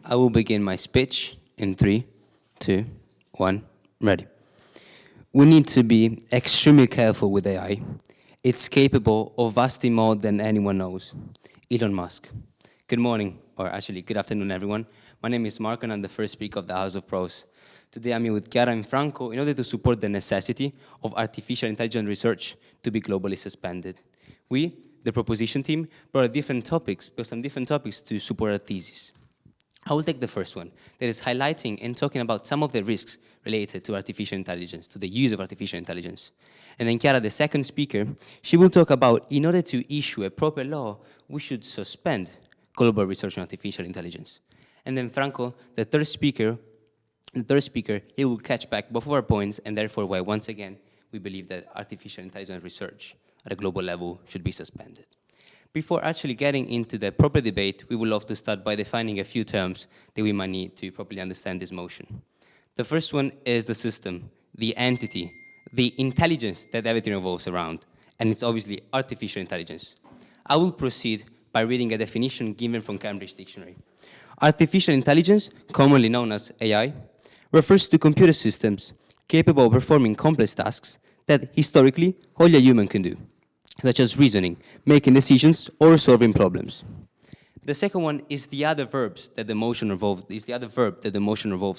I will begin my speech in 3, 2, 1, ready. We need to be extremely careful with AI. It's capable of vastly more than anyone knows. Elon Musk. Good morning, or actually good afternoon, everyone. My name is Marco, and I'm the first speaker of the House of Pros. Today I'm here with Chiara and Franco in order to support the necessity of artificial intelligence research to be globally suspended. We, the proposition team, brought some different topics to support our thesis. I will take the first one, that is highlighting and talking about some of the risks related to artificial intelligence, to the use of artificial intelligence. And then Chiara, the second speaker, she will talk about, in order to issue a proper law, we should suspend global research on artificial intelligence. And then Franco, the third speaker, he will catch back both of our points, and therefore why, once again, we believe that artificial intelligence research at a global level should be suspended. Before actually getting into the proper debate, we would love to start by defining a few terms that we might need to properly understand this motion. The first one is the system, the entity, the intelligence that everything revolves around, and it's obviously artificial intelligence. I will proceed by reading a definition given from Cambridge Dictionary. Artificial intelligence, commonly known as AI, refers to computer systems capable of performing complex tasks that historically only a human can do, such as reasoning, making decisions, or solving problems. The second one is the other verb that the motion revolves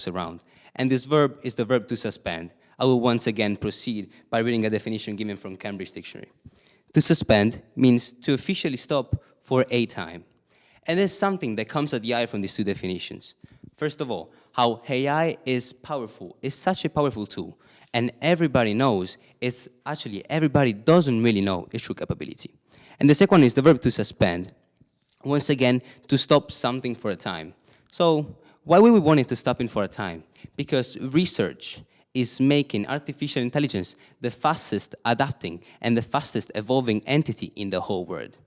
around, and this verb is the verb to suspend. I will once again proceed by reading a definition given from Cambridge Dictionary. To suspend means to officially stop for a time. And there's something that comes at the eye from these two definitions. First of all, how AI is powerful, is such a powerful tool, and everybody knows everybody doesn't really know its true capability. And the second one is the verb to suspend. Once again, to stop something for a time. So why would we want it to stop it for a time? Because research is making artificial intelligence the fastest adapting and the fastest evolving entity in the whole world.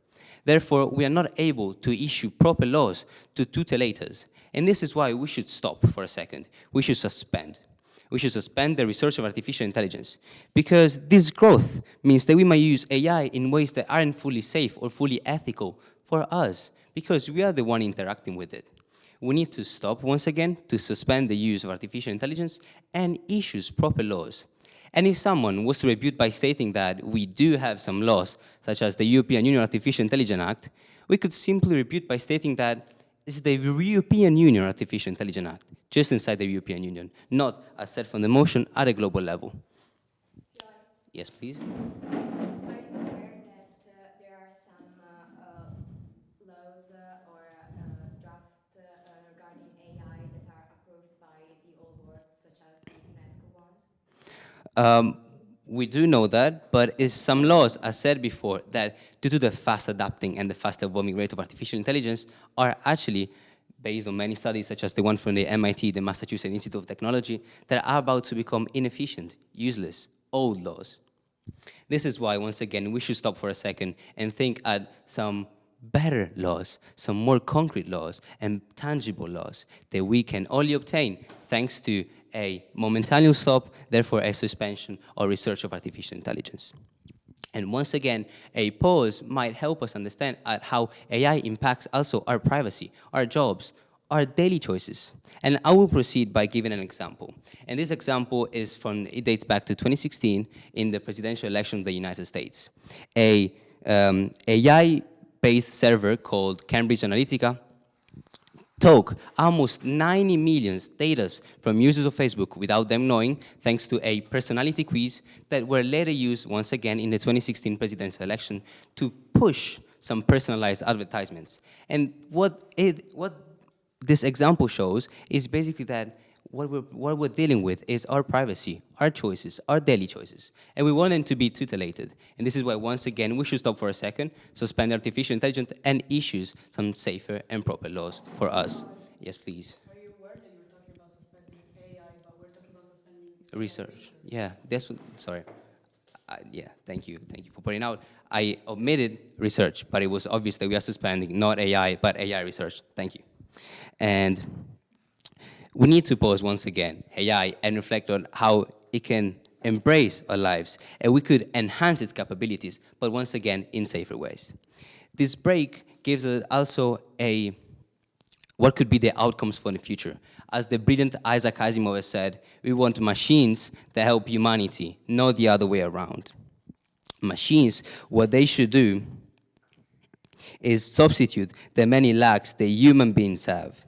Therefore, we are not able to issue proper laws to tutelate us. And this is why we should stop for a second. We should suspend. We should suspend the research of artificial intelligence, because this growth means that we might use AI in ways that aren't fully safe or fully ethical for us, because we are the one interacting with it. We need to stop, once again, to suspend the use of artificial intelligence and issue proper laws. And if someone was to rebut by stating that we do have some laws, such as the European Union Artificial Intelligence Act, we could simply rebut by stating that it's the European Union Artificial Intelligence Act, just inside the European Union, not as set from the motion at a global level. Yes, please. Are you aware that there are some laws or draft regarding AI that are approved by the whole world, such as the UNESCO ones? We do know that, but some laws, as said before, that due to the fast adapting and the fast evolving rate of artificial intelligence are actually based on many studies, such as the one from the MIT, the Massachusetts Institute of Technology, that are about to become inefficient, useless, old laws. This is why, once again, we should stop for a second and think at some better laws, some more concrete laws and tangible laws that we can only obtain thanks to a momentary stop, therefore a suspension or research of artificial intelligence. And once again, a pause might help us understand how AI impacts also our privacy, our jobs, our daily choices. And I will proceed by giving an example. And this example it dates back to 2016 in the presidential election of the United States. A AI-based server called Cambridge Analytica took almost 90 million data from users of Facebook without them knowing, thanks to a personality quiz that were later used once again in the 2016 presidential election to push some personalized advertisements. And what this example shows is basically that what we're dealing with is our privacy, our choices, our daily choices. And we want them to be tutelated. And this is why, once again, we should stop for a second, suspend artificial intelligence, and issue some safer and proper laws for us. Yes, please. Are you aware that you were talking about suspending AI, but we're talking about suspending Research. Yeah, that's what, sorry. Yeah, thank you for pointing out. I omitted research, but it was obvious that we are suspending not AI, but AI research. Thank you. And we need to pause once again AI and reflect on how it can embrace our lives, and we could enhance its capabilities, but once again in safer ways. This break gives us also what could be the outcomes for the future. As the brilliant Isaac Asimov has said, we want machines that help humanity, not the other way around. Machines, what they should do is substitute the many lacks that human beings have.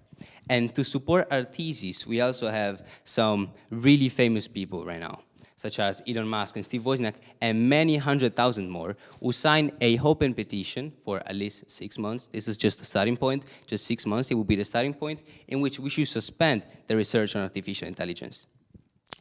And to support our thesis, we also have some really famous people right now, such as Elon Musk and Steve Wozniak, and many 100,000 more, who signed a open petition for at least 6 months. This is just the starting point, just 6 months, it will be the starting point, in which we should suspend the research on artificial intelligence.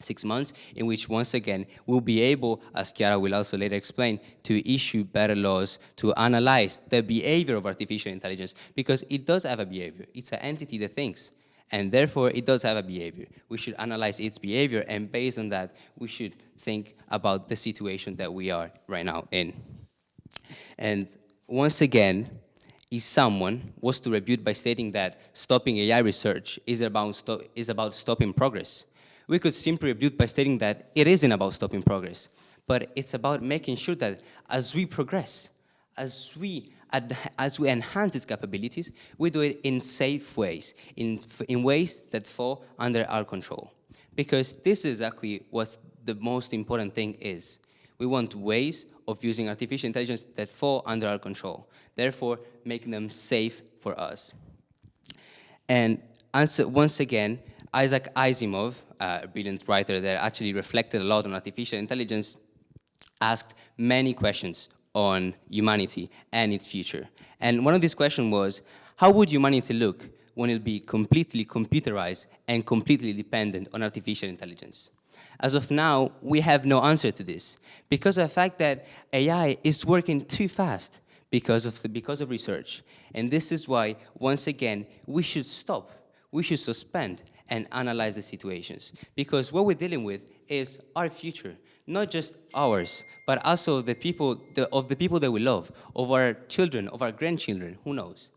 6 months in which, once again, we'll be able, as Chiara will also later explain, to issue better laws to analyze the behavior of artificial intelligence, because it does have a behavior. It's an entity that thinks, and therefore it does have a behavior. We should analyze its behavior, and based on that, we should think about the situation that we are right now in. And once again, if someone was to rebut by stating that stopping AI research is about stopping progress, we could simply rebut by stating that it isn't about stopping progress, but it's about making sure that as we progress, as we enhance its capabilities, we do it in safe ways, in ways that fall under our control. Because this is exactly what the most important thing is. We want ways of using artificial intelligence that fall under our control, therefore making them safe for us. And once again, Isaac Asimov, a brilliant writer that actually reflected a lot on artificial intelligence, asked many questions on humanity and its future. And one of these questions was, how would humanity look when it'll be completely computerized and completely dependent on artificial intelligence? As of now, we have no answer to this, because of the fact that AI is working too fast because of research. And this is why, once again, we should stop, we should suspend and analyze the situations. Because what we're dealing with is our future, not just ours, but also the people that we love, of our children, of our grandchildren, who knows?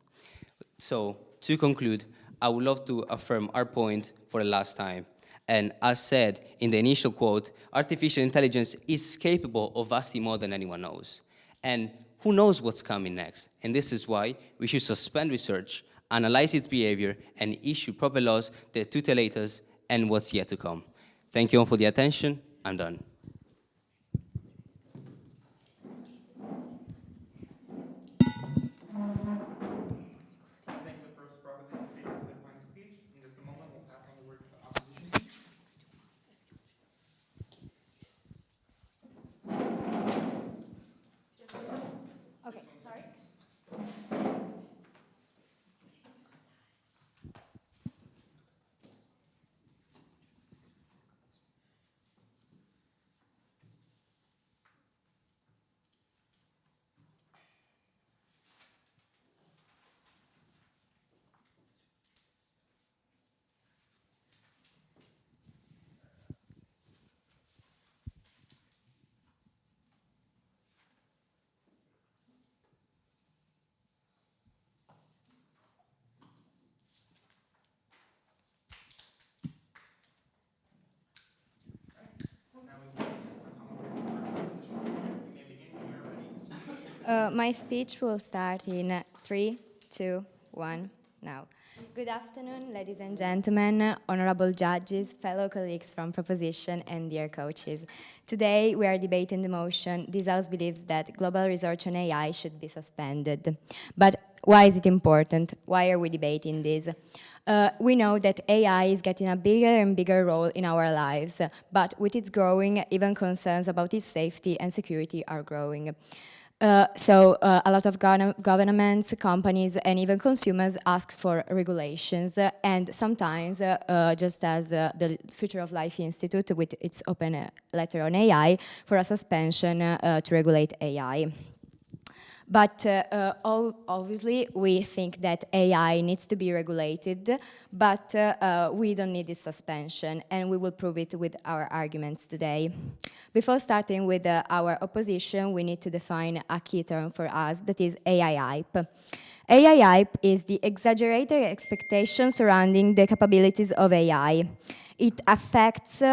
So, to conclude, I would love to affirm our point for the last time. And as said in the initial quote, artificial intelligence is capable of vastly more than anyone knows. And who knows what's coming next? And this is why we should suspend research, analyze its behavior, and issue proper laws that tutelate us and what's yet to come. Thank you all for the attention. I'm done. Thank you for proposing the final speech. In just a moment, we'll pass on the word to the opposition. Okay, sorry. My speech will start in 3, 2, 1, now. Good afternoon, ladies and gentlemen, honorable judges, fellow colleagues from Proposition, and dear coaches. Today, we are debating the motion, this House believes that global research on AI should be suspended. But why is it important? Why are we debating this? We know that AI is getting a bigger and bigger role in our lives, but with its growing, even concerns about its safety and security are growing. So a lot of governments, companies, and even consumers ask for regulations, and sometimes, just as the Future of Life Institute with its open letter on AI, for a suspension to regulate AI. But obviously, we think that AI needs to be regulated, but we don't need this suspension, and we will prove it with our arguments today. Before starting with our opposition, we need to define a key term for us, that is AI hype. AI hype is the exaggerated expectation surrounding the capabilities of AI. It affects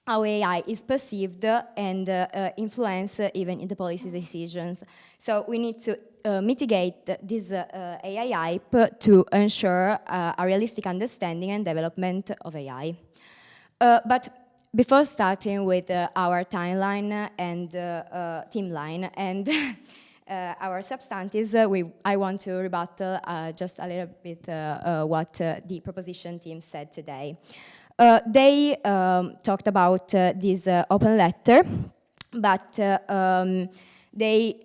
how AI is perceived and influence even in the policy decisions. So we need to mitigate this AI hype to ensure a realistic understanding and development of AI. But before starting with our timeline and teamline and our substantives, I want to rebuttal just a little bit what the proposition team said today. They talked about this open letter, but they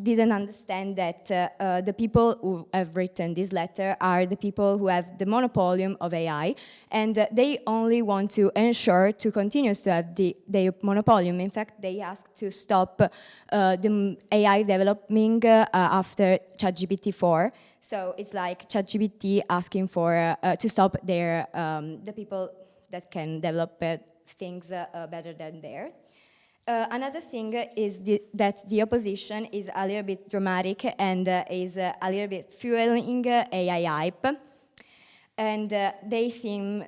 didn't understand that the people who have written this letter are the people who have the monopoly of AI, and they only want to ensure to continue to have their monopoly. In fact, they ask to stop the AI developing after ChatGPT 4. So it's like ChatGPT asking for to stop their the people that can develop things better than theirs. Another thing is that the opposition is a little bit dramatic and is a little bit fueling AI hype. And they seem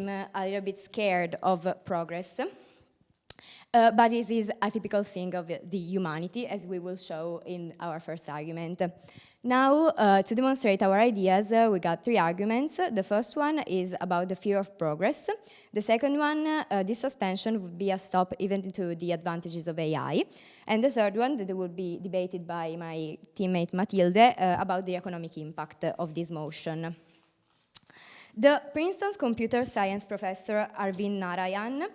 a little bit scared of progress. But this is a typical thing of the humanity, as we will show in our first argument. Now, to demonstrate our ideas, we got 3 arguments. The first one is about the fear of progress. The second one, this suspension would be a stop even to the advantages of AI. And the third one, that will be debated by my teammate Matilde, about the economic impact of this motion. The Princeton's computer science professor Arvind Narayan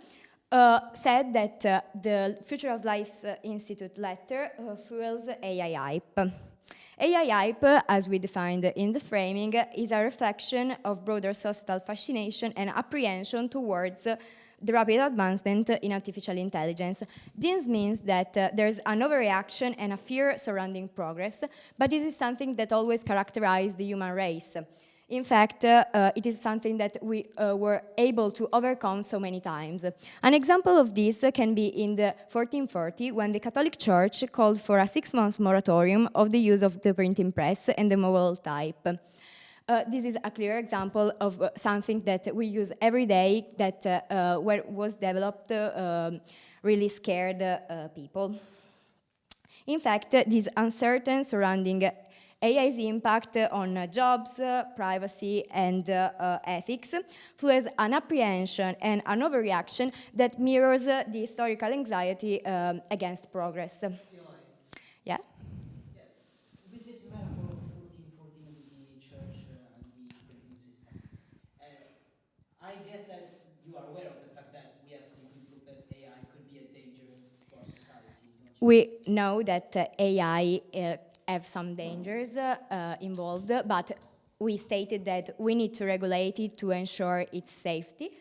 said that the Future of Life Institute letter fuels AI hype. AI hype, as we defined in the framing, is a reflection of broader societal fascination and apprehension towards the rapid advancement in artificial intelligence. This means that there's an overreaction and a fear surrounding progress, but this is something that always characterized the human race. In fact, it is something that we were able to overcome so many times. An example of this can be in the 1440, when the Catholic Church called for a 6-month moratorium of the use of the printing press and the mobile type. This is a clear example of something that we use every day that was developed really scared people. In fact, this uncertainty surrounding AI's impact on jobs, privacy, and ethics fuels an apprehension and an overreaction that mirrors the historical anxiety against progress. Yeah? With this metaphor of 1414 with the church and the printing system, I guess that you are aware of the fact that we have concrete proof that AI could be a danger for our society, don't you? We know that AI have some dangers involved, but we stated that we need to regulate it to ensure its safety.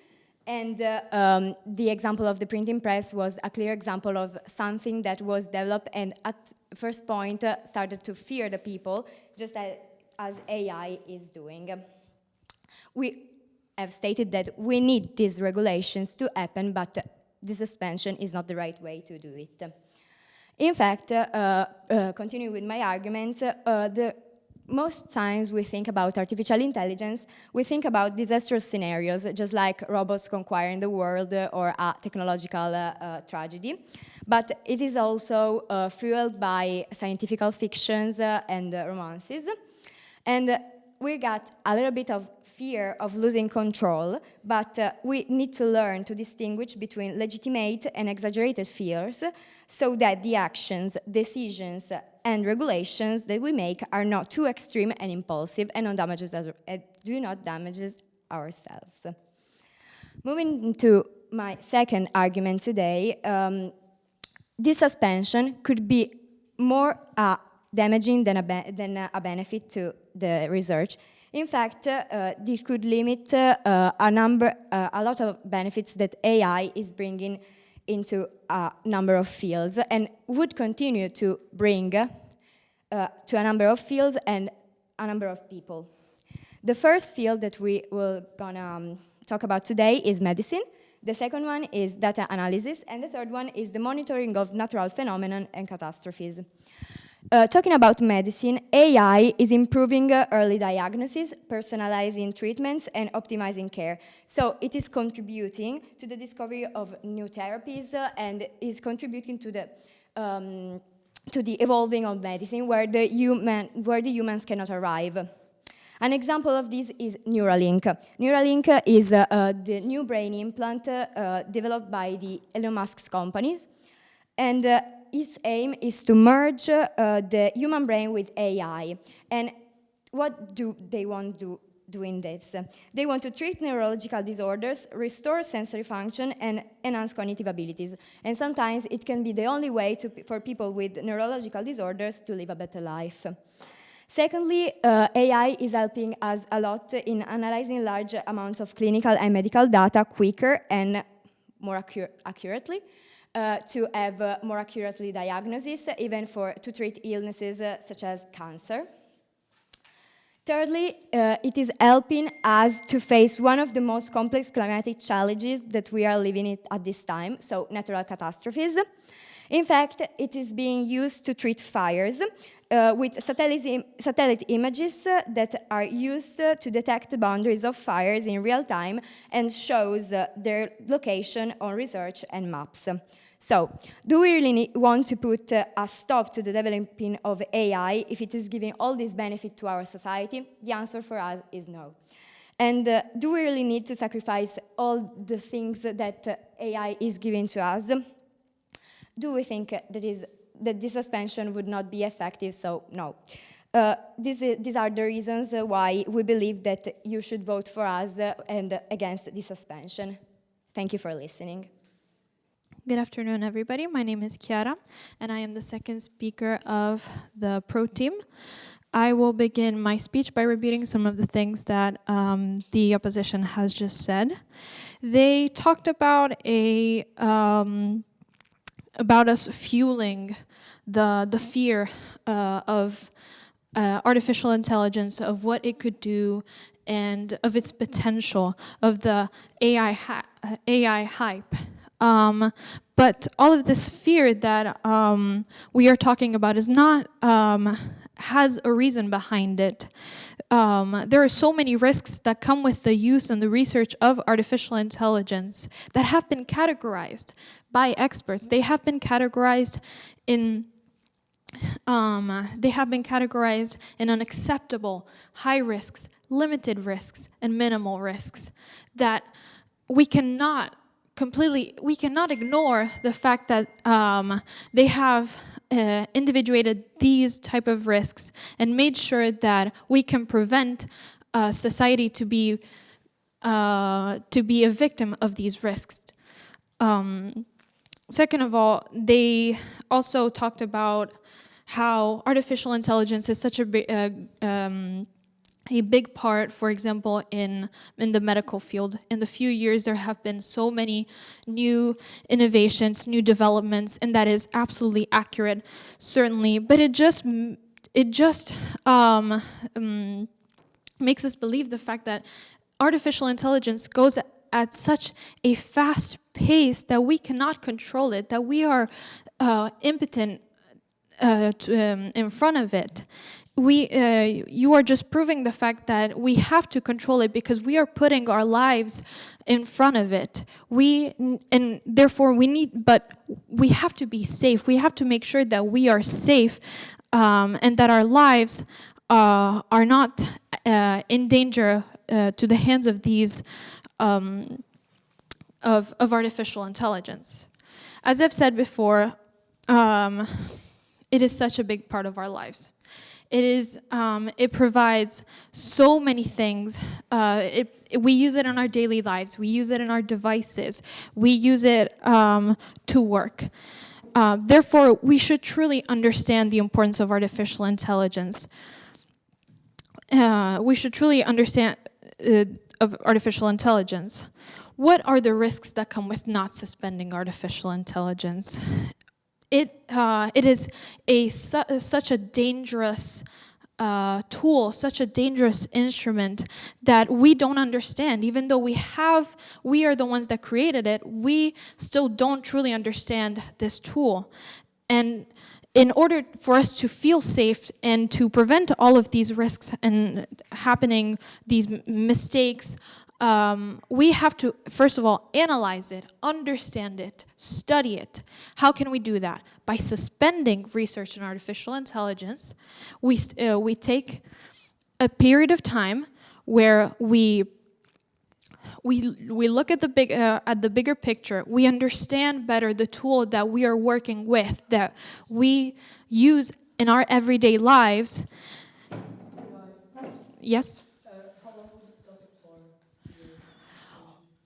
And the example of the printing press was a clear example of something that was developed and at first point started to fear the people, just as AI is doing. We have stated that we need these regulations to happen, but the suspension is not the right way to do it. In fact, continuing with my argument, the most times we think about artificial intelligence, we think about disastrous scenarios, just like robots conquering the world or a technological tragedy. But it is also fueled by scientific fictions and romances. And we got a little bit of fear of losing control, but we need to learn to distinguish between legitimate and exaggerated fears so that the actions, decisions, and regulations that we make are not too extreme and impulsive and do not damage ourselves. Moving to my second argument today, this suspension could be more damaging than a benefit to the research. In fact, this could limit a lot of benefits that AI is bringing into a number of fields and would continue to bring to a number of fields and a number of people. The first field that we will gonna talk about today is medicine. The second one is data analysis, and the third one is the monitoring of natural phenomena and catastrophes. Talking about medicine, AI is improving early diagnosis, personalizing treatments, and optimizing care. So it is contributing to the discovery of new therapies and is contributing to the evolving of medicine where the humans cannot arrive. An example of this is Neuralink. Neuralink is the new brain implant developed by the Elon Musk's companies, and its aim is to merge the human brain with AI. And what do they want to do in this? They want to treat neurological disorders, restore sensory function, and enhance cognitive abilities. And sometimes it can be the only way for people with neurological disorders to live a better life. Secondly, AI is helping us a lot in analyzing large amounts of clinical and medical data quicker and more accurately, to have more accurately diagnosis, even to treat illnesses such as cancer. Thirdly, it is helping us to face one of the most complex climatic challenges that we are living at this time, so natural catastrophes. In fact, it is being used to treat fires with satellite images that are used to detect the boundaries of fires in real time and shows their location on research and maps. So, do we really want to put a stop to the developing of AI if it is giving all this benefit to our society? The answer for us is no. And do we really need to sacrifice all the things that AI is giving to us? Do we think that this suspension would not be effective? So, no. These are the reasons why we believe that you should vote for us and against this suspension. Thank you for listening. Good afternoon, everybody. My name is Chiara, and I am the second speaker of the PRO team. I will begin my speech by repeating some of the things that the opposition has just said. They talked about us fueling the fear of artificial intelligence, of what it could do, and of its potential, of the AI hype. But all of this fear that we are talking about is not has a reason behind it. There are so many risks that come with the use and the research of artificial intelligence that have been categorized by experts. They have been categorized in unacceptable, high risks, limited risks, and minimal risks that we cannot ignore the fact that they have individuated these type of risks and made sure that we can prevent society to be a victim of these risks. Second of all, they also talked about how artificial intelligence is such a big part, for example, in the medical field. In the few years, there have been so many new innovations, new developments, and that is absolutely accurate, certainly. But it just makes us believe the fact that artificial intelligence goes at such a fast pace that we cannot control it, that we are impotent in front of it. You are just proving the fact that we have to control it because we are putting our lives in front of it. And therefore but we have to be safe. We have to make sure that we are safe and that our lives are not in danger to the hands of these of artificial intelligence. As I've said before, it is such a big part of our lives. It provides so many things. We use it in our daily lives. We use it in our devices. We use it to work. Therefore, we should truly understand the importance of artificial intelligence. We should truly understand of artificial intelligence. What are the risks that come with not suspending artificial intelligence? It is such a dangerous tool, such a dangerous instrument that we don't understand. Even though we are the ones that created it, we still don't truly understand this tool. And in order for us to feel safe and to prevent all of these risks and happening, these mistakes, we have to, first of all, analyze it, understand it, study it. How can we do that? By suspending research in artificial intelligence, we take a period of time where we look at the bigger picture. We understand better the tool that we are working with, that we use in our everyday lives. Yes? How long will you stop it for?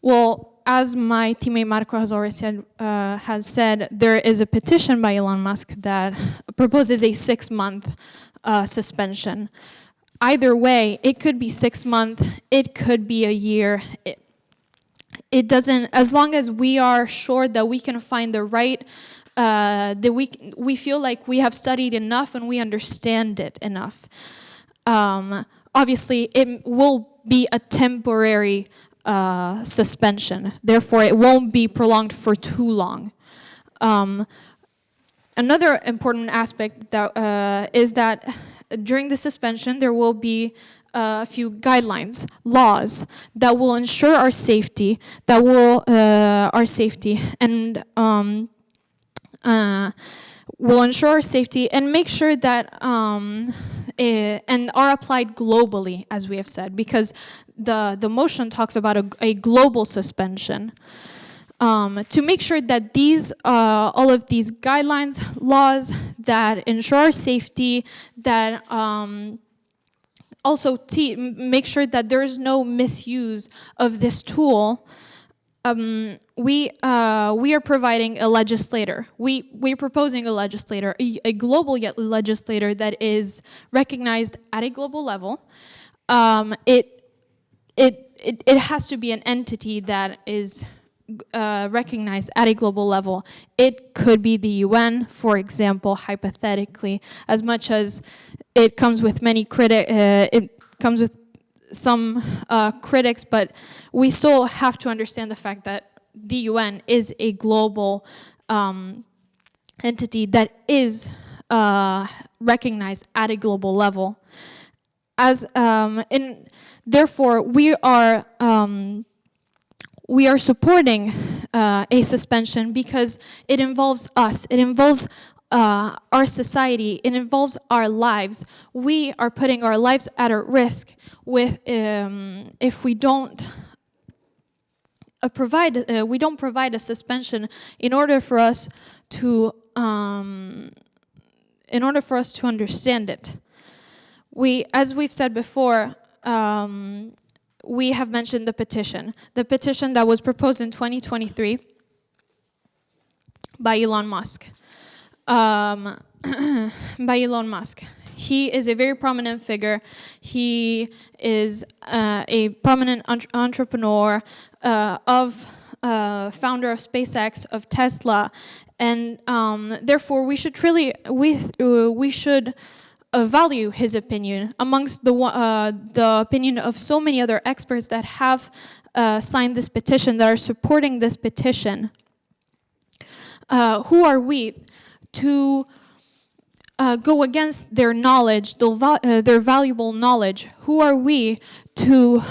Well, as my teammate Marco has said, there is a petition by Elon Musk that proposes a 6-month suspension. Either way, it could be 6 months, it could be a year. It doesn't, as long as we are sure that we can find the right, that we feel like we have studied enough and we understand it enough. Obviously, it will be a temporary suspension. Therefore, it won't be prolonged for too long. Another important aspect that is that during the suspension, there will be a few guidelines, laws that will ensure our safety, and will ensure our safety and make sure that and are applied globally, as we have said, because the motion talks about a global suspension. To make sure that all of these guidelines, laws that ensure our safety, that also make sure that there is no misuse of this tool, we are providing a legislator. We're proposing a legislator, a global legislator that is recognized at a global level. It has to be an entity that is recognized at a global level. It could be the UN, for example, hypothetically, as much as it comes with many it comes with some critics, but we still have to understand the fact that the UN is a global entity that is recognized at a global level. Therefore, we are supporting a suspension because it involves us. It involves our society. It involves our lives. We are putting our lives at risk if we don't provide a suspension in order for us to understand it. As we've said before, we have mentioned the petition that was proposed in 2023 by Elon Musk. He is a very prominent figure. He is a prominent entrepreneur, founder of SpaceX, of Tesla, and therefore we should value his opinion amongst the opinion of so many other experts that have signed this petition, that are supporting this petition. Who are we to go against their knowledge, their valuable knowledge? Who are we to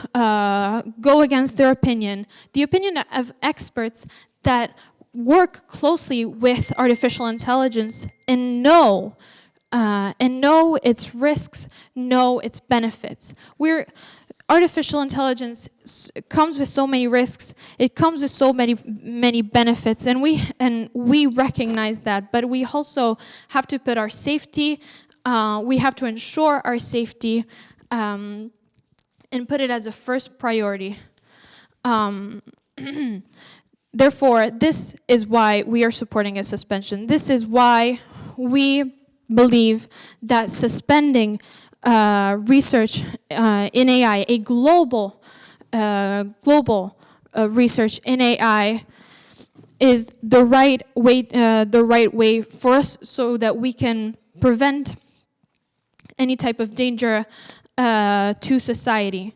go against their opinion, the opinion of experts that work closely with artificial intelligence and know its risks, know its benefits? Artificial intelligence comes with so many risks. It comes with so many benefits, and we recognize that. But we also have to put our safety. We have to ensure our safety, and put it as a first priority. Therefore, this is why we are supporting a suspension. This is why we believe that suspending research in AI, a global research in AI, is the right way for us, so that we can prevent any type of danger to society.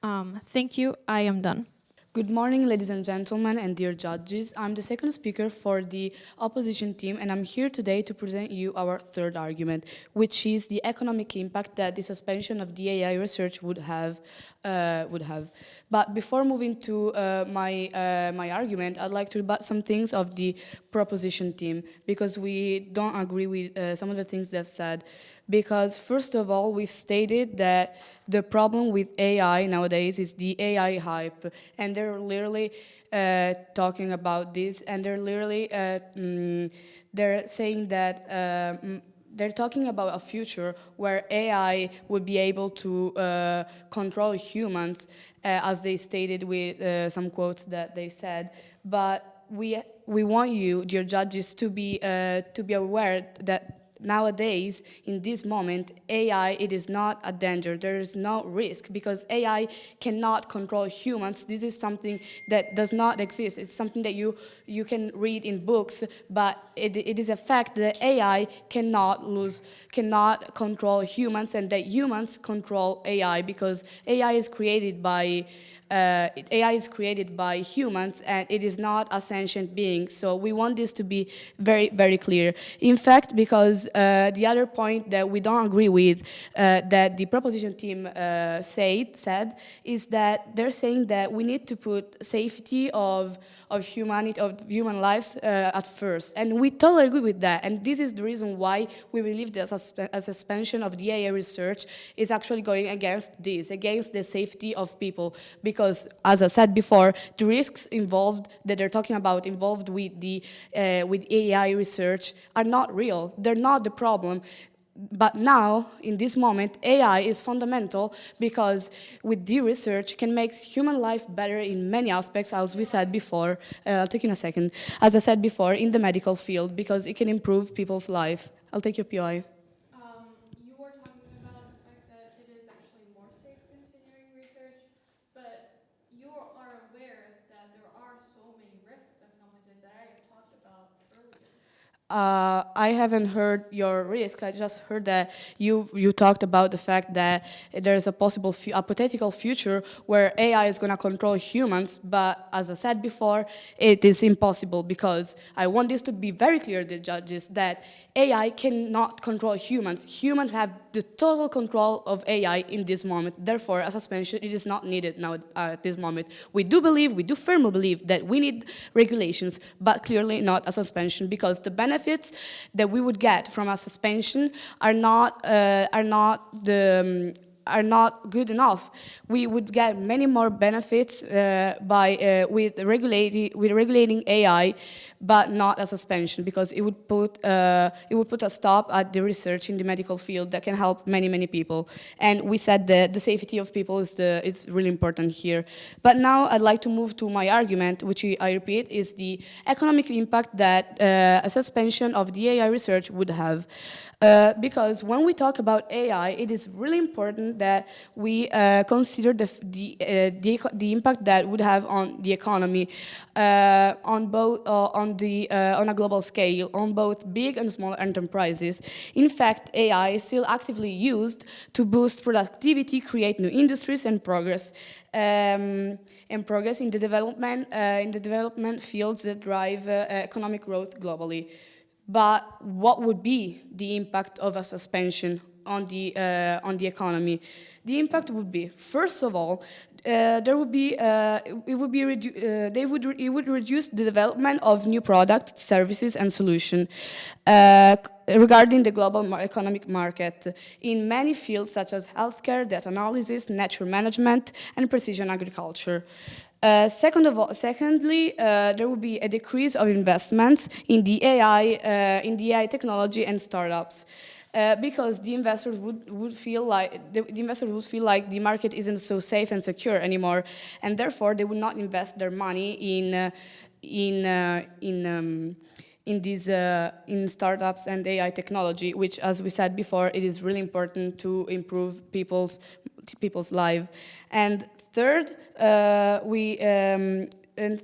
Thank you. I am done. Good morning, ladies and gentlemen, and dear judges. I'm the second speaker for the opposition team, and I'm here today to present you our third argument, which is the economic impact that the suspension of the AI research would have. But before moving to my argument, I'd like to rebut some things of the proposition team, because we don't agree with some of the things they've said. Because first of all, we've stated that the problem with AI nowadays is the AI hype, and they're literally talking about this, and they're literally they're saying that they're talking about a future where AI would be able to control humans, as they stated with some quotes that they said. But we want you, dear judges, to be aware that nowadays, in this moment, AI, it is not a danger. There is no risk because AI cannot control humans. This is something that does not exist. It's something that you can read in books, but it is a fact that AI cannot control humans, and that humans control AI, because AI is created by humans, and it is not a sentient being. So we want this to be very, very clear. In fact, because the other point that we don't agree with, that the proposition team said, is that they're saying that we need to put safety of humanity, of human lives at first. And we totally agree with that. And this is the reason why we believe that a suspension of the AI research is actually going against this, against the safety of people. Because, as I said before, the risks involved that they're talking about involved with the with AI research are not real. They're not the problem. But now, in this moment, AI is fundamental because with the research can make human life better in many aspects, as we said before. I'll take in a second. As I said before, in the medical field, because it can improve people's life. I'll take your PI. You were talking about the fact that it is actually more safe continuing research, but you are aware that there are so many risks that come with it that I have talked about earlier. I haven't heard your risk. I just heard that you talked about the fact that there's a possible, hypothetical future where AI is going to control humans. But as I said before, it is impossible, because I want this to be very clear, the judges, that AI cannot control humans. Humans have the total control of AI in this moment. Therefore, a suspension, it is not needed now at this moment. We do firmly believe that we need regulations, but clearly not a suspension, because the benefits that we would get from a suspension are not good enough. We would get many more benefits with regulating AI, but not a suspension, because it would put a stop at the research in the medical field that can help many people. And we said that the safety of people is really important here. But now I'd like to move to my argument, which I repeat is the economic impact that a suspension of the AI research would have. Because when we talk about AI, it is really important that we consider the impact that would have on the economy, on a global scale, on both big and small enterprises. In fact, AI is still actively used to boost productivity, create new industries, and progress. In the development fields that drive economic growth globally. But what would be the impact of a suspension on the economy? The impact would be, first of all, it would reduce the development of new products, services, and solutions regarding the global economic market in many fields such as healthcare, data analysis, natural management, and precision agriculture. Secondly, there will be a decrease of investments in the AI technology and startups. Because the investors would feel like the market isn't so safe and secure anymore, and therefore they would not invest their money in startups and AI technology, which, as we said before, it is really important to improve people's life. And third,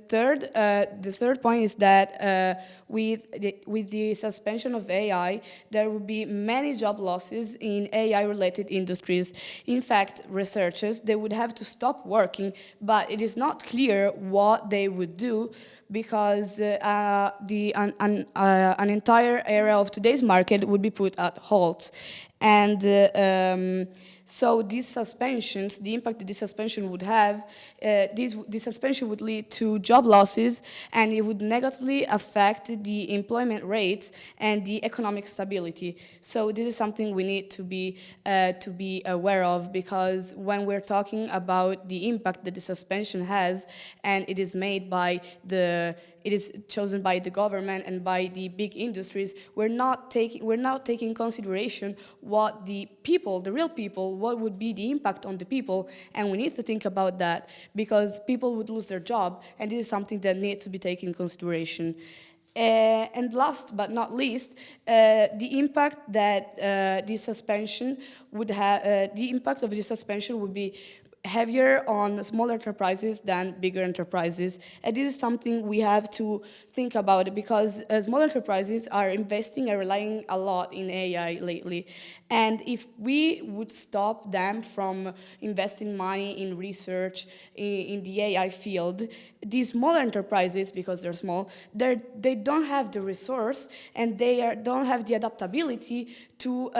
third, the third point is that with the suspension of AI, there will be many job losses in AI-related industries. In fact, researchers, they would have to stop working, but it is not clear what they would do because an entire area of today's market would be put at halt. And so these suspensions, the impact that this suspension would have, this suspension would lead to job losses, and it would negatively affect the employment rates and the economic stability. So this is something we need to be aware of, because when we're talking about the impact that the suspension has, and it is made by it is chosen by the government and by the big industries, we're not taking consideration what the people, the real people, what would be the impact on the people, and we need to think about that, because people would lose their job, and this is something that needs to be taken in consideration. And last but not least, the impact that this suspension would have, the impact of this suspension would be heavier on small enterprises than bigger enterprises. And this is something we have to think about, because small enterprises are investing and relying a lot in AI lately. And if we would stop them from investing money in research in the AI field, these small enterprises, because they're small, they don't have the resource, and they don't have the adaptability to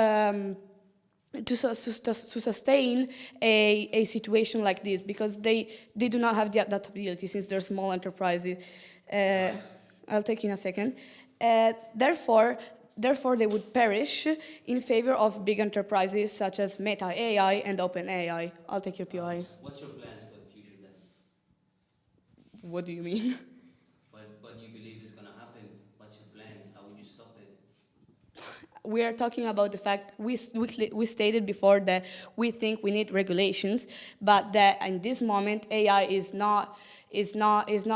sustain a situation like this, because they do not have the adaptability since they're small enterprises. I'll take in a second. Therefore, they would perish in favor of big enterprises such as Meta AI and OpenAI. I'll take your POI. What's your plans for the future then? What do you mean? What do you believe is going to happen? What's your plans? How would you stop it? We are talking about the fact we stated before that we think we need regulations, but that in this moment AI is not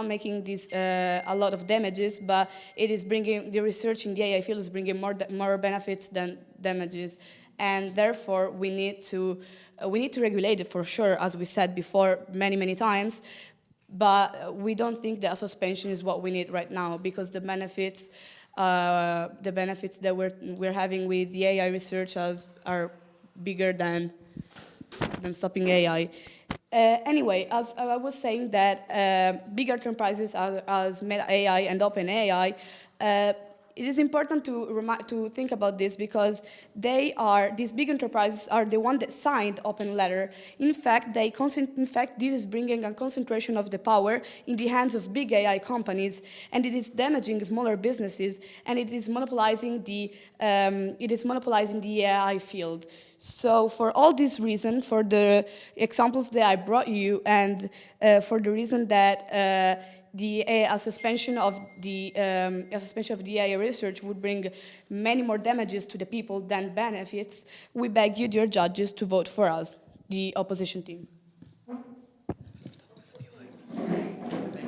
making this a lot of damages, but it is bringing, the research in the AI field is bringing more benefits than damages, and therefore we need to regulate it for sure, as we said before many times. But we don't think that a suspension is what we need right now, because the benefits that we're having with the AI research are bigger than stopping AI. Anyway, as I was saying that big enterprises as Meta AI and OpenAI, it is important to think about this, because these big enterprises are the ones that signed Open Letter. In fact, this is bringing a concentration of the power in the hands of big AI companies, and it is damaging smaller businesses, and it is monopolizing the AI field. So for all these reasons, for the examples that I brought you, and for the reason that a suspension of the AI research would bring many more damages to the people than benefits, we beg you, dear judges, to vote for us, the opposition team. Thank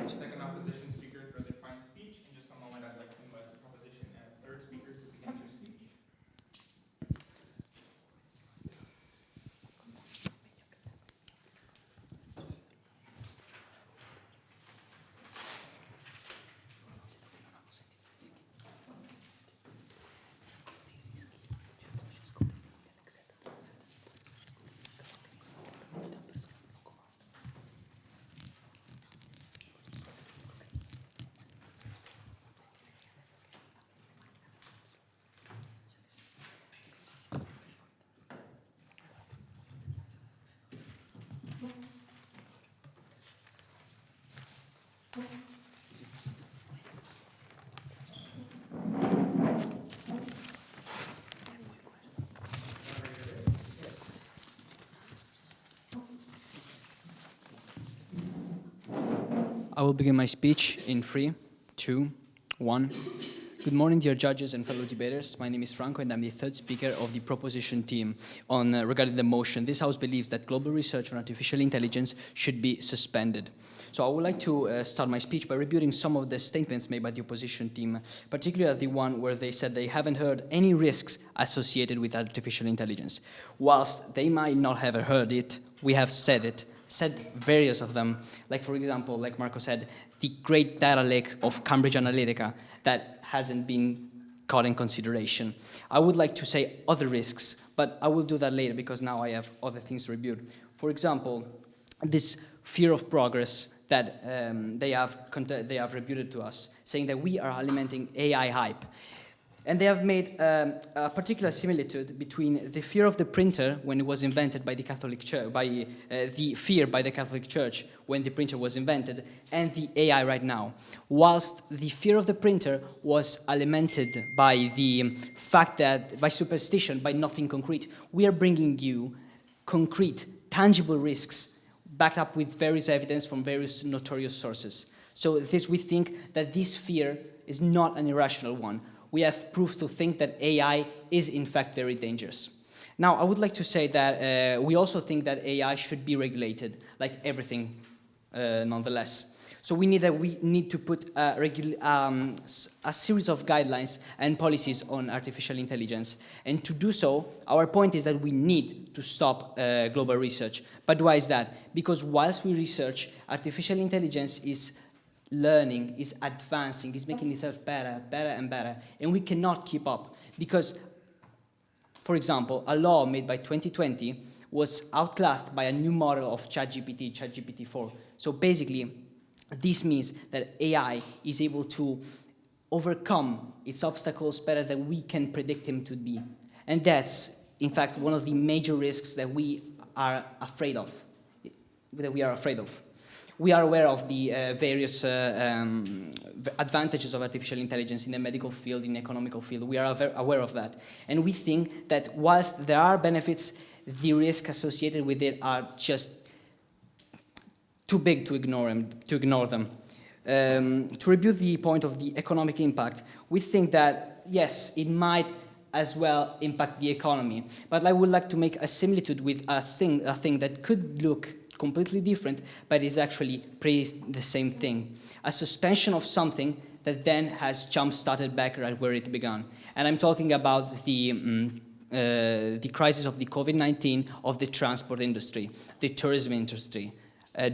you, second opposition speaker, for their fine speech. In just a moment, I'd like to invite the proposition and third speaker to begin their speech. I will begin my speech in 3, 2, 1. Good morning, dear judges and fellow debaters. My name is Franco, and I'm the third speaker of the proposition team regarding the motion. This House believes that global research on artificial intelligence should be suspended. So I would like to start my speech by rebuting some of the statements made by the opposition team, particularly the one where they said they haven't heard any risks associated with artificial intelligence. Whilst they might not have heard it, we have said various of them. Like, for example, like Marco said the great data lake of Cambridge Analytica that hasn't been caught in consideration. I would like to say other risks, but I will do that later because now I have other things to review. For example, this fear of progress that they have rebuted to us, saying that we are alimenting AI hype. And they have made a particular similitude between the fear of the printer when it was invented by the Catholic Church, the fear by the Catholic Church when the printer was invented, and the AI right now. Whilst the fear of the printer was alimented by the fact that, by superstition, by nothing concrete, we are bringing you concrete, tangible risks backed up with various evidence from various notorious sources. So we think that this fear is not an irrational one. We have proof to think that AI is in fact very dangerous. Now, I would like to say that we also think that AI should be regulated, like everything, nonetheless. So we need to put a series of guidelines and policies on artificial intelligence. And to do so, our point is that we need to stop global research. But why is that? Because whilst we research, artificial intelligence is learning, is advancing, is making itself better, better and better, and we cannot keep up because, for example, a law made by 2020 was outclassed by a new model of ChatGPT, ChatGPT-4. So basically, this means that AI is able to overcome its obstacles better than we can predict him to be. And that's, in fact, one of the major risks that we are afraid of. We are aware of the various advantages of artificial intelligence in the medical field, in the economical field. We are aware of that. And we think that whilst there are benefits, the risks associated with it are just too big to ignore them. To review the point of the economic impact, we think that, yes, it might as well impact the economy. But I would like to make a similitude with a thing that could look completely different, but is actually pretty the same thing. A suspension of something that then has jump-started back right where it began. And I'm talking about the crisis of the COVID-19 of the transport industry, the tourism industry.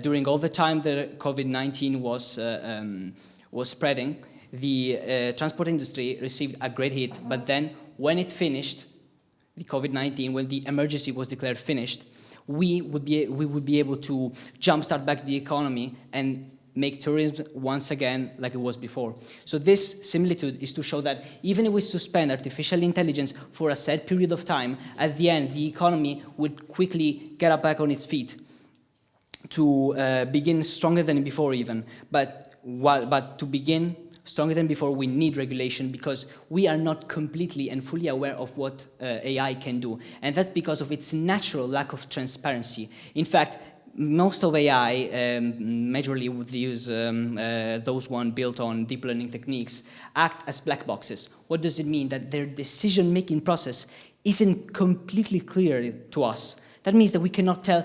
During all the time that COVID-19 was spreading, the transport industry received a great hit, but then when it finished, the COVID-19, when the emergency was declared finished, we would be able to jumpstart back the economy and make tourism once again like it was before. So this similitude is to show that even if we suspend artificial intelligence for a set period of time, at the end the economy would quickly get back on its feet to begin stronger than before even. But to begin stronger than before, we need regulation because we are not completely and fully aware of what AI can do. And that's because of its natural lack of transparency. In fact, most of AI, majorly with use those one built on deep learning techniques, act as black boxes. What does it mean? That their decision-making process isn't completely clear to us. That means that we cannot tell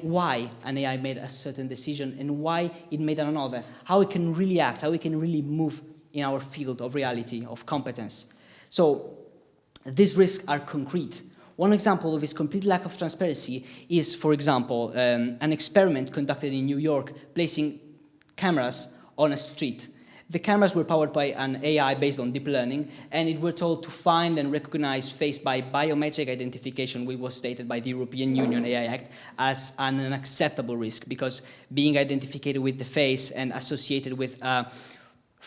why an AI made a certain decision and why it made another, how it can really act, how it can really move in our field of reality, of competence. So these risks are concrete. One example of its complete lack of transparency is, for example, an experiment conducted in New York placing cameras on a street. The cameras were powered by an AI based on deep learning, and it were told to find and recognize face by biometric identification, which was stated by the European Union AI Act as an unacceptable risk, because being identified with the face and associated with a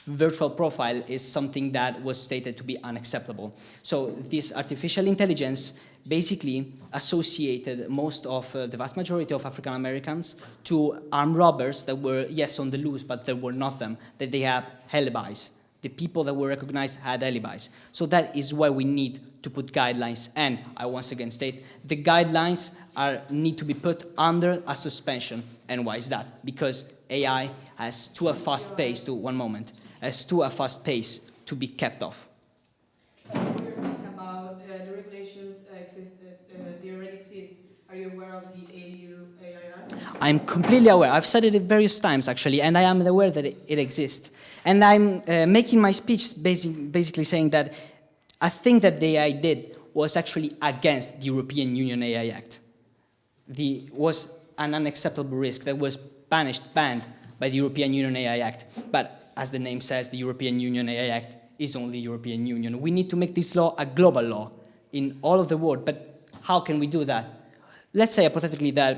virtual profile is something that was stated to be unacceptable. So this artificial intelligence basically associated the vast majority of African Americans to armed robbers that were, yes, on the loose, but they were not them, that they had alibis. The people that were recognized had alibis. So that is why we need to put guidelines, and I once again state, the guidelines need to be put under a suspension. And why is that? Because AI has too a fast pace to be kept off. We're talking about the regulations they already exist. Are you aware of the AU AI Act? I'm completely aware. I've said it various times, actually, and I am aware that it exists. And I'm making my speech basically saying that I think that the AI did was actually against the European Union AI Act. Was an unacceptable risk that was banned by by the European Union AI Act. But as the name says, the European Union AI Act is only European Union. We need to make this law a global law in all of the world. But how can we do that? Let's say hypothetically that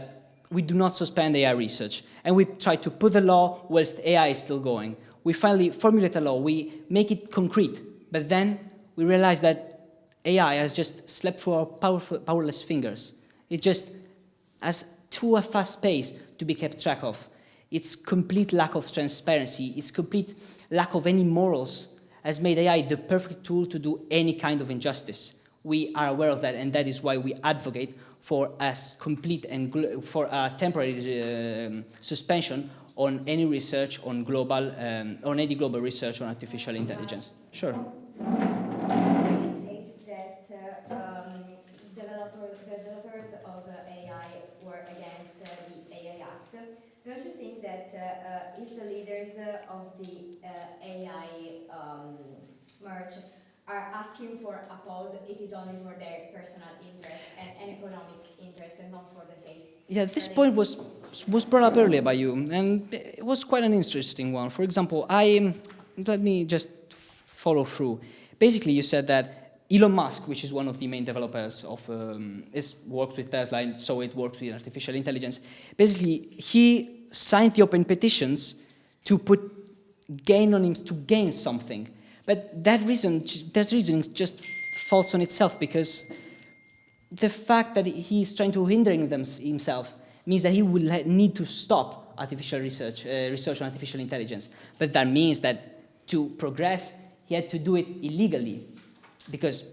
we do not suspend AI research, and we try to put the law whilst AI is still going. We finally formulate a law, we make it concrete, but then we realize that AI has just slept through our powerless fingers. It just has too a fast pace to be kept track of. Its complete lack of transparency, its complete lack of any morals has made AI the perfect tool to do any kind of injustice. We are aware of that, and that is why we advocate for a complete and for a temporary suspension on any research on any global research on artificial intelligence. Sure. You state that developers of AI were against the AI Act. Don't you think that if the leaders of the AI merge are asking for a pause, it is only for their personal interest and economic interest and not for the sake? Yeah, this point was brought up earlier by you, and it was quite an interesting one. For example, let me just follow through. Basically, you said that Elon Musk, which is one of the main developers of, works with Tesla, and so it works with artificial intelligence. Basically, he signed the open petitions to to gain something. But that reasoning just false on itself, because the fact that he's trying to hinder himself means that he will need to stop artificial research on artificial intelligence. But that means that to progress, he had to do it illegally, because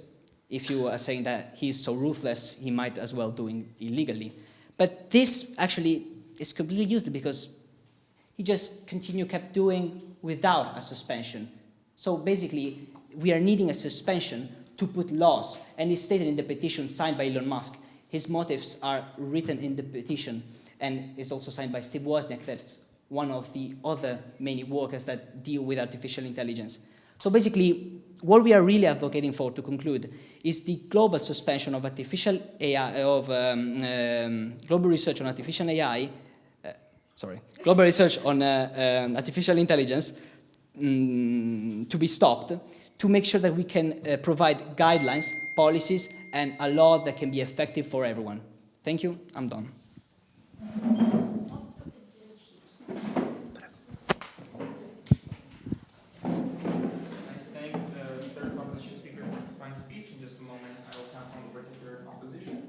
if you are saying that he's so ruthless, he might as well do it illegally. But this actually is completely useless, because he just kept doing without a suspension. So basically, we are needing a suspension to put laws, and it's stated in the petition signed by Elon Musk. His motives are written in the petition, and is also signed by Steve Wozniak, that's one of the other many workers that deal with artificial intelligence. So basically, what we are really advocating for, to conclude, is the global suspension of artificial AI, global research on artificial AI, global research on artificial intelligence, to be stopped, to make sure that we can provide guidelines, policies, and a law that can be effective for everyone. Thank you, I'm done. I thank the third opposition speaker for his fine speech. In just a moment, I will pass on the word to third opposition.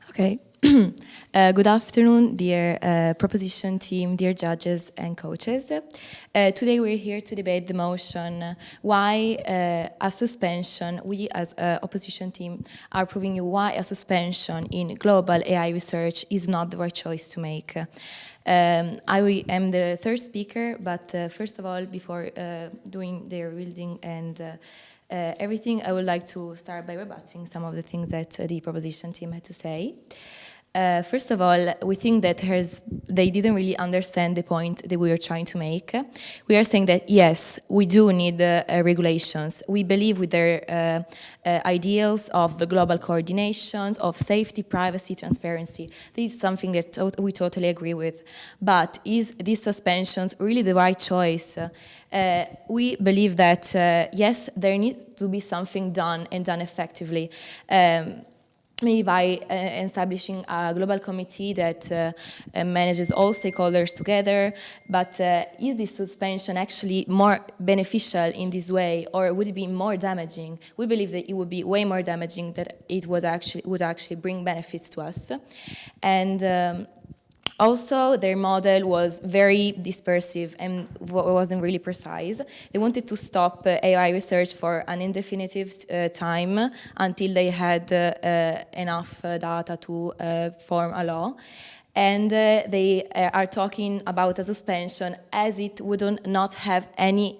Okay. Good afternoon, dear proposition team, dear judges and coaches. Today we're here to debate the motion why a suspension, we as opposition team are proving you why a suspension in global AI research is not the right choice to make. I am the third speaker, but first of all, before doing the rebuilding and everything, I would like to start by rebutting some of the things that the proposition team had to say. First of all, we think that they didn't really understand the point that we were trying to make. We are saying that, yes, we do need regulations. We believe with their ideals of the global coordinations, of safety, privacy, transparency. This is something that we totally agree with. But is these suspensions really the right choice? We believe that, yes, there needs to be something done and done effectively. Maybe by establishing a global committee that manages all stakeholders together. But is this suspension actually more beneficial in this way, or would it be more damaging? We believe that it would be way more damaging, that it would actually bring benefits to us. And also, their model was very dispersive and wasn't really precise. They wanted to stop AI research for an indefinite time until they had enough data to form a law. And they are talking about a suspension as it would not have any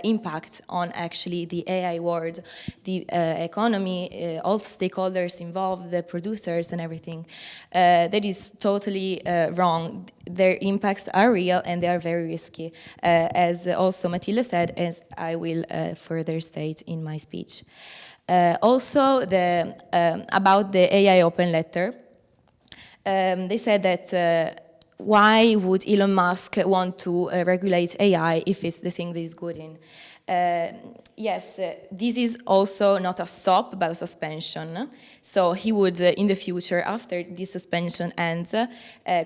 impact on actually the AI world, the economy, all stakeholders involved, the producers and everything. That is totally wrong. Their impacts are real and they are very risky, as also Matilda said, as I will further state in my speech. Also, about the AI open letter, they said that why would Elon Musk want to regulate AI if it's the thing that he's good in? Yes, this is also not a stop, but a suspension. So he would, in the future, after this suspension ends,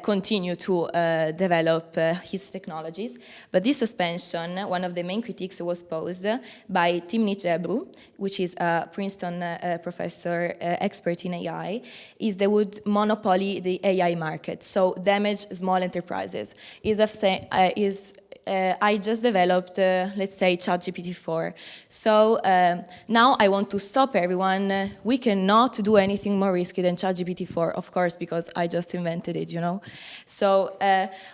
continue to develop his technologies. But this suspension, one of the main critiques was posed by Timnit Gebru, which is a Princeton professor expert in AI, is they would monopoly the AI market, so damage small enterprises. I just developed, let's say, ChatGPT 4. So now I want to stop everyone. We cannot do anything more risky than ChatGPT 4, of course, because I just invented it, you know. So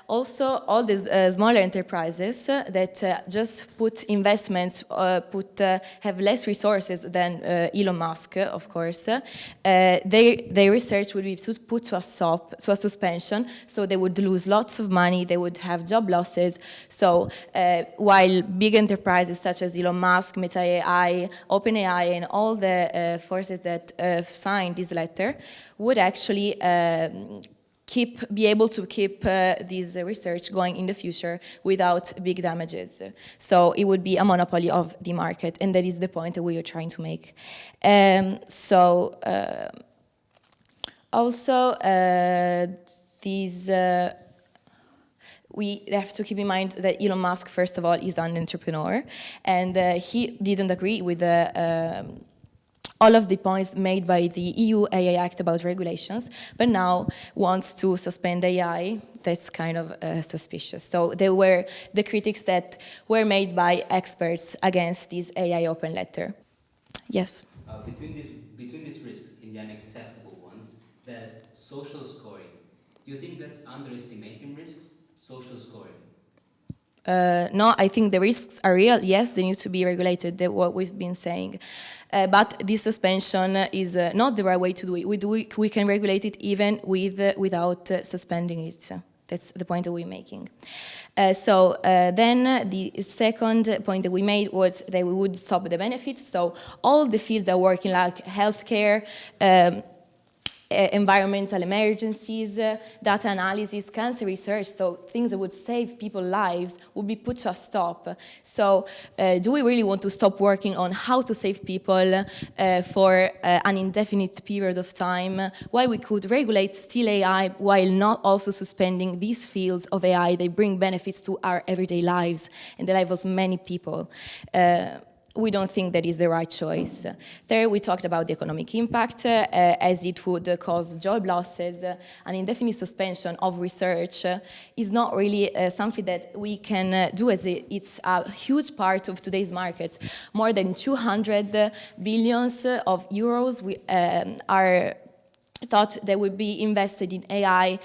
also all these smaller enterprises that just put investments, have less resources than Elon Musk, of course, their research would be put to a stop, to a suspension, so they would lose lots of money, they would have job losses. So while big enterprises such as Elon Musk, Meta AI, OpenAI, and all the forces that signed this letter would actually be able to keep this research going in the future without big damages. So it would be a monopoly of the market, and that is the point that we are trying to make. Also, we have to keep in mind that Elon Musk, first of all, is an entrepreneur, and he didn't agree with all of the points made by the EU AI Act about regulations, but now wants to suspend AI. That's kind of suspicious. So there were the critics that were made by experts against this AI open letter. Yes? Between these risks and the unacceptable ones, there's social scoring. Do you think that's underestimating risks? Social scoring. No, I think the risks are real. Yes, they need to be regulated, what we've been saying. But this suspension is not the right way to do it. We can regulate it even without suspending it. That's the point that we're making. Then the second point that we made was that we would stop the benefits. So all the fields that work in like healthcare, environmental emergencies, data analysis, cancer research, so things that would save people's lives would be put to a stop. So do we really want to stop working on how to save people for an indefinite period of time, while we could regulate still AI while not also suspending these fields of AI that bring benefits to our everyday lives and the life of many people? We don't think that is the right choice. There we talked about the economic impact, as it would cause job losses. An indefinite suspension of research is not really something that we can do, as it's a huge part of today's market. More than 200 billions of euros are thought that would be invested in AI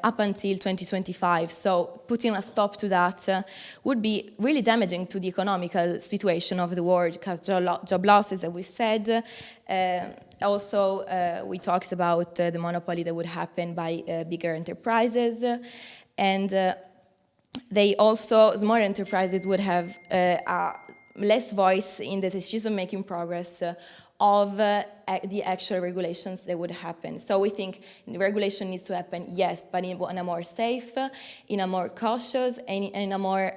up until 2025. So putting a stop to that would be really damaging to the economical situation of the world, because job losses, as we said. Also, we talked about the monopoly that would happen by bigger enterprises. And they also, smaller enterprises would have less voice in the decision-making progress of the actual regulations that would happen. So we think the regulation needs to happen, yes, but in a more safe, in a more cautious, and in a more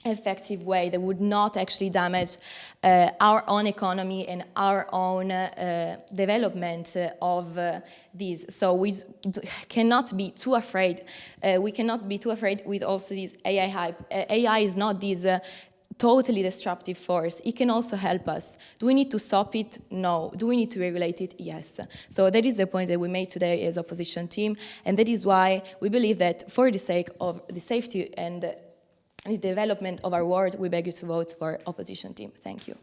effective way that would not actually damage our own economy and our own development of these. So we cannot be too afraid. We cannot be too afraid with also this AI hype. AI is not this totally disruptive force. It can also help us. Do we need to stop it? No. Do we need to regulate it? Yes. So that is the point that we made today as opposition team, and that is why we believe that for the sake of the safety and the development of our world, we beg you to vote for opposition team. Thank you.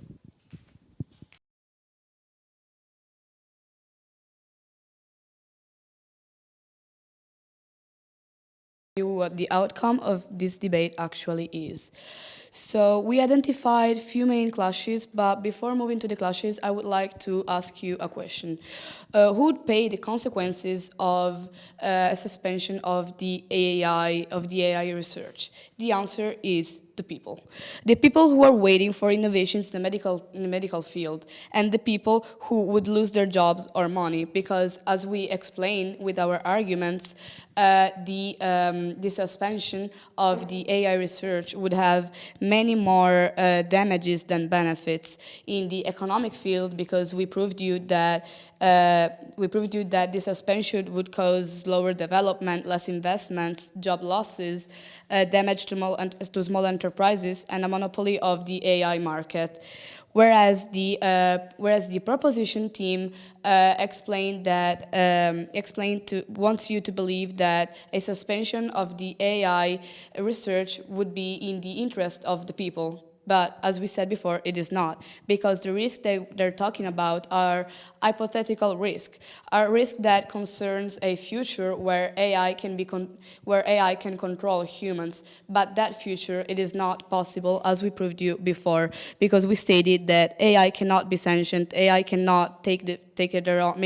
you what the outcome of this debate actually is. So we identified few main clashes, but before moving to the clashes, I would like to ask you a question. Who would pay the consequences of a suspension of the AI research? The answer is the people. The people who are waiting for innovations in the medical field, and the people who would lose their jobs or money, because as we explain with our arguments, the suspension of the AI research would have many more damages than benefits in the economic field, because we proved you that the suspension would cause slower development, less investments, job losses, damage to small enterprises, and a monopoly of the AI market. Whereas the proposition team wants you to believe that a suspension of the AI research would be in the interest of the people. But as we said before, it is not, because the risks they're talking about are hypothetical risk, a risk that concerns a future where AI can control humans. But that future, it is not possible, as we proved you before, because we stated that AI cannot be sanctioned, AI cannot make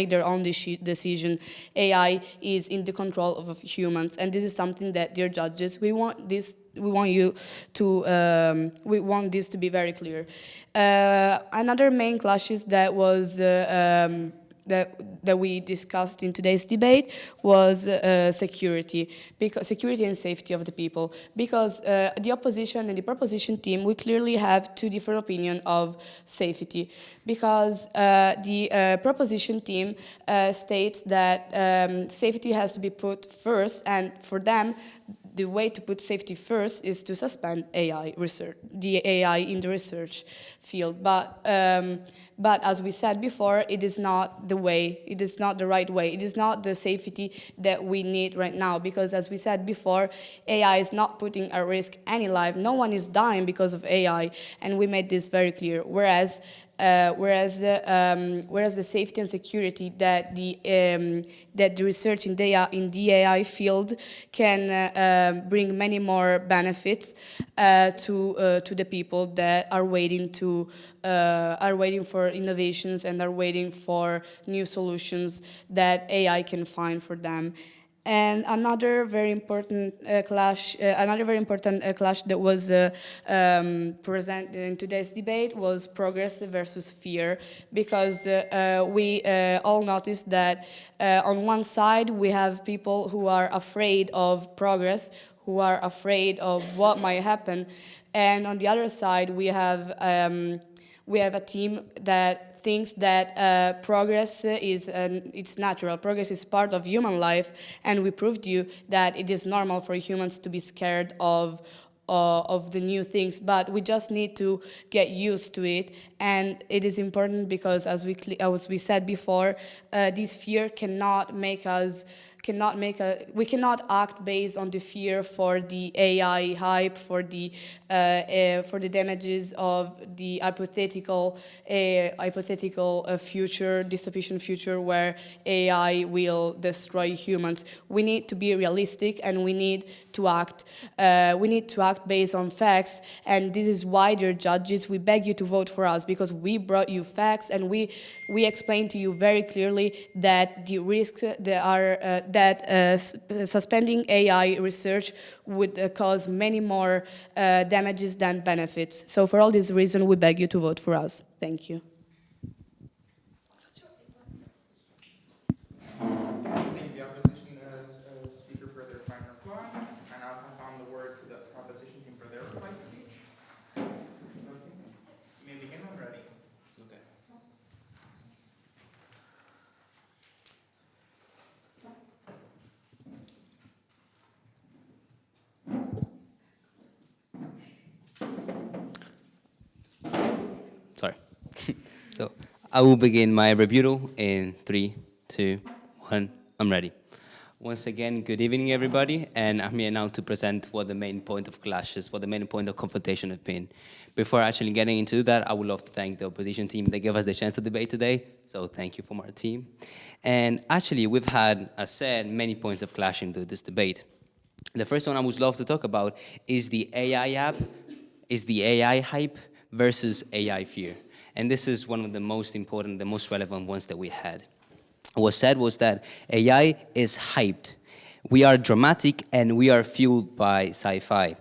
their own decision. AI is in the control of humans, and this is something that, dear judges, we want this to be very clear. Another main clashes that was that we discussed in today's debate was security and safety of the people. Because the opposition and the proposition team, we clearly have two different opinions of safety. Because the proposition team states that safety has to be put first, and for them, the way to put safety first is to suspend AI research, the AI in the research field. But as we said before, it is not the way. It is not the right way. It is not the safety that we need right now. Because as we said before, AI is not putting at risk any life. No one is dying because of AI, and we made this very clear. Whereas the safety and security that the research in the AI field can bring many more benefits to the people that are waiting for innovations and are waiting for new solutions that AI can find for them. And another very important clash that was present in today's debate was progress versus fear, because we all noticed that on one side we have people who are afraid of progress, who are afraid of what might happen, and on the other side we have a team that thinks that progress it's natural. Progress is part of human life, and we proved you that it is normal for humans to be scared of the new things, but we just need to get used to it. And it is important because, as we said before, this fear we cannot act based on the fear for the AI hype, for the damages of the hypothetical future, dystopian future where AI will destroy humans. We need to be realistic, and we need to act. We need to act based on facts, and this is why, dear judges, we beg you to vote for us, because we brought you facts, and we explained to you very clearly that the risks that suspending AI research would cause many more damages than benefits. So for all these reasons, we beg you to vote for us. Thank you. Thank the opposition speaker for their final reply, and I'll pass on the word to the opposition team for their reply speech. Okay. You may begin when ready. Okay. Sorry. So I will begin my rebuttal in 3, 2, 1. I'm ready. Once again, good evening, everybody, and I'm here now to present what the main point of clashes, what the main point of confrontation have been. Before actually getting into that, I would love to thank the opposition team that gave us the chance to debate today, so thank you from our team. And actually, we've had, as said, many points of clash into this debate. The first one I would love to talk about is the AI hype versus AI fear. And this is one of the most important, the most relevant ones that we had. What was said was that AI is hyped. We are dramatic and we are fueled by sci-fi.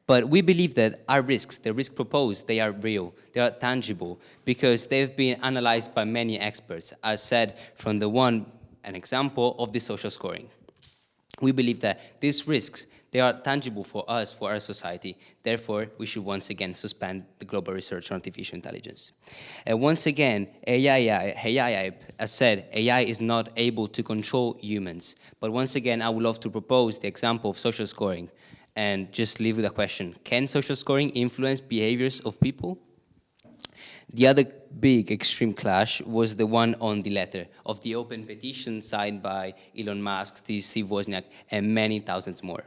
But we believe that our risks, the risks proposed, they are real, they are tangible, because they've been analyzed by many experts, as said from an example of the social scoring. We believe that these risks, they are tangible for us, for our society. Therefore, we should once again suspend the global research on artificial intelligence. And once again, AI, as said, AI is not able to control humans. But once again, I would love to propose the example of social scoring and just leave with a question. Can social scoring influence behaviors of people? The other big extreme clash was the one on the letter of the open petition signed by Elon Musk, Steve Wozniak, and many thousands more.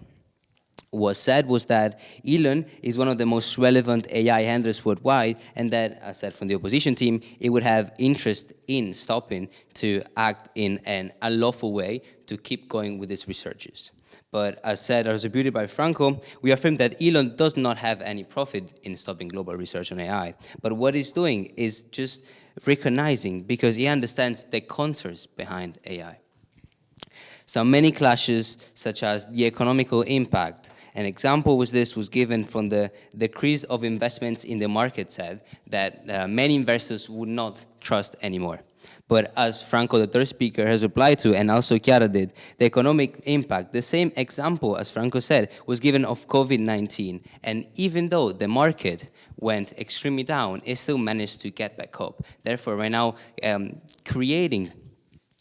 What was said was that Elon is one of the most relevant AI handlers worldwide, and that, as said from the opposition team, it would have interest in stopping to act in an unlawful way to keep going with its researches. But as said, as refuted by Franco, we affirm that Elon does not have any profit in stopping global research on AI. But what he's doing is just recognizing, because he understands the contours behind AI. So many clashes, such as the economical impact. An example was given from the decrease of investments in the market, said that many investors would not trust anymore. But as Franco, the third speaker, has replied to, and also Chiara did, the economic impact, the same example, as Franco said, was given of COVID-19. And even though the market went extremely down, it still managed to get back up. Therefore, right now, creating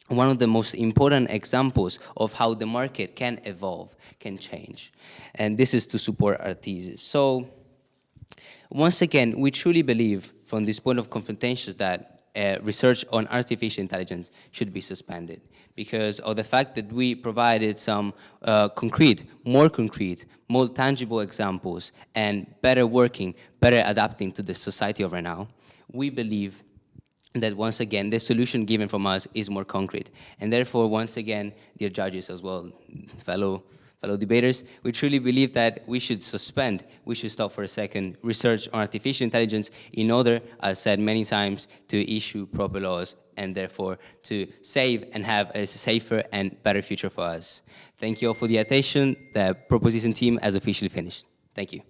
one of the most important examples of how the market can evolve, can change. And this is to support our thesis. So, once again, we truly believe, from this point of confrontation, that research on artificial intelligence should be suspended because of the fact that we provided some more concrete, more tangible examples and better adapting to the society of right now. We believe that once again, the solution given from us is more concrete. And therefore, once again, dear judges as well, fellow debaters, we truly believe that we should stop for a second research on artificial intelligence in order, as said many times, to issue proper laws and therefore to save and have a safer and better future for us. Thank you all for the attention. The proposition team has officially finished. Thank you.